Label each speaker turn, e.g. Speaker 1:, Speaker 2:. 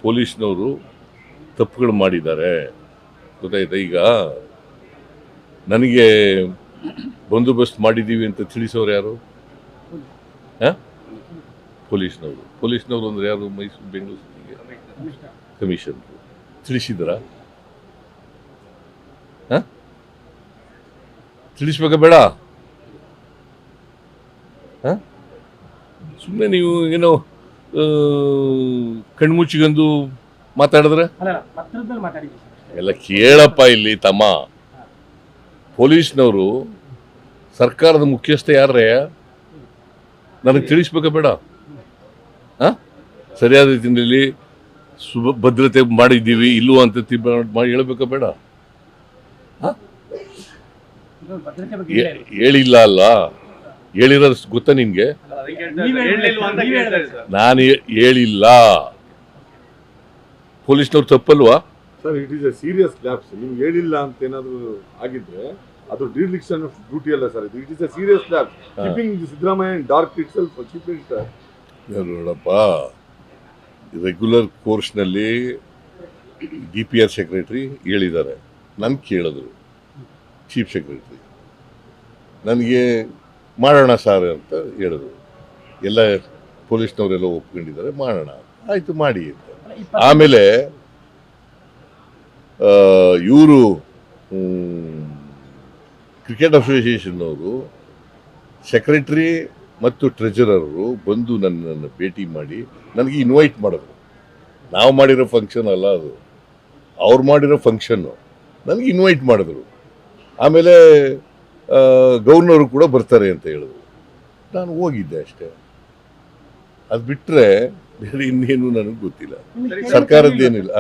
Speaker 1: ಪೊಲೀಸ್ನವರು ತಪ್ಪುಗಳು ಮಾಡಿದ್ದಾರೆ ಗೊತ್ತಾಯ್ತಾ. ಈಗ ನನಗೆ ಬಂದೋಬಸ್ತ್ ಮಾಡಿದ್ದೀವಿ ಅಂತ ತಿಳಿಸೋರು ಯಾರು? ಪೊಲೀಸ್ನವರು ಅಂದ್ರೆ ಯಾರು? ಮೈಸೂರು ಬೆಂಗಳೂರು ಸಿಟಿಗೆ ಕಮಿಷನರು ತಿಳಿಸಿದ್ರ? ತಿಳಿಸ್ಬೇಕಾ ಬೇಡ? ಸುಮ್ಮನೆ ನೀವು ಏನೋ ಕಣ್ಮುಚ್ಚಿಗಂದು ಮಾತಾಡಿದ್ರೆ ಎಲ್ಲ ಕೇಳಪ್ಪ. ಇಲ್ಲಿ ತಮ್ಮ, ಪೊಲೀಸ್ನವರು ಸರ್ಕಾರದ ಮುಖ್ಯಸ್ಥ ಯಾರೇ? ನನಗೆ ತಿಳಿಸ್ಬೇಕಾ ಬೇಡ? ಸರಿಯಾದ ರೀತಿಯಲ್ಲಿ ಭದ್ರತೆ ಮಾಡಿದ್ದೀವಿ ಇಲ್ಲೂ ಅಂತ ಹೇಳ್ಬೇಕಾ ಬೇಡ? ಹೇಳಿಲ್ಲ ಅಲ್ಲ, ಹೇಳಿರೋದು ಗೊತ್ತಾ ನಿನ್ಗೆ? ನಾನು ಹೇಳಿಲ್ಲ. ಪೊಲೀಸ್ನವ್ರು ತಪ್ಪಲ್ವಾ
Speaker 2: sir? It is a serious lapse. ನೀವು ಹೇಳಿಲ್ಲ ಅಂತ ಏನಾದ್ರು ಆಗಿದ್ರೆ ಅದು ಡಿಲಿಕ್ಷನ್ ಆಫ್ ಡ್ಯೂಟಿ ಅಲ್ಲ sir. It is a serious lapse. Keeping Siddaramaiah dark itself keeping sir.
Speaker 1: ನೋಡಪ್ಪ, ರೆಗ್ಯುಲರ್ ಕೋರ್ಸ್ನಲ್ಲಿ DPR ಸೆಕ್ರೆಟರಿ ಹೇಳಿದ್ದಾರೆ, ನನ್ ಕೇಳಿದ್ರು ಚೀಫ್ ಸೆಕ್ರೆಟರಿ, ನನಗೆ ಮಾಡೋಣ ಸರ್ ಅಂತ ಹೇಳಿದ್ರು. ಎಲ್ಲ ಪೊಲೀಸ್ನವರೆಲ್ಲ ಒಪ್ಕೊಂಡಿದ್ದಾರೆ, ಮಾಡೋಣ ಆಯ್ತು ಮಾಡಿ ಅಂತ. ಆಮೇಲೆ ಇವರು ಕ್ರಿಕೆಟ್ ಅಸೋಸಿಯೇಷನ್ನವರು ಸೆಕ್ರೆಟರಿ ಮತ್ತು ಟ್ರೆಜರರು ಬಂದು ನನ್ನನ್ನು ಭೇಟಿ ಮಾಡಿ ನನಗೆ ಇನ್ವೈಟ್ ಮಾಡಿದ್ರು. ನಾವು ಮಾಡಿರೋ ಫಂಕ್ಷನ್ ಅಲ್ಲ ಅದು, ಅವ್ರು ಮಾಡಿರೋ ಫಂಕ್ಷನ್ನು. ನನಗೆ ಇನ್ವೈಟ್ ಮಾಡಿದ್ರು. ಆಮೇಲೆ ಗವರ್ನರು ಕೂಡ ಬರ್ತಾರೆ ಅಂತ ಹೇಳಿದ್ರು. ನಾನು ಹೋಗಿದ್ದೆ ಅಷ್ಟೇ. ಅದು ಬಿಟ್ಟರೆ ಬೇರೆ ಇನ್ನೇನು ನನಗೆ ಗೊತ್ತಿಲ್ಲ. ಸರ್ಕಾರದ್ದೇನಿಲ್ಲ.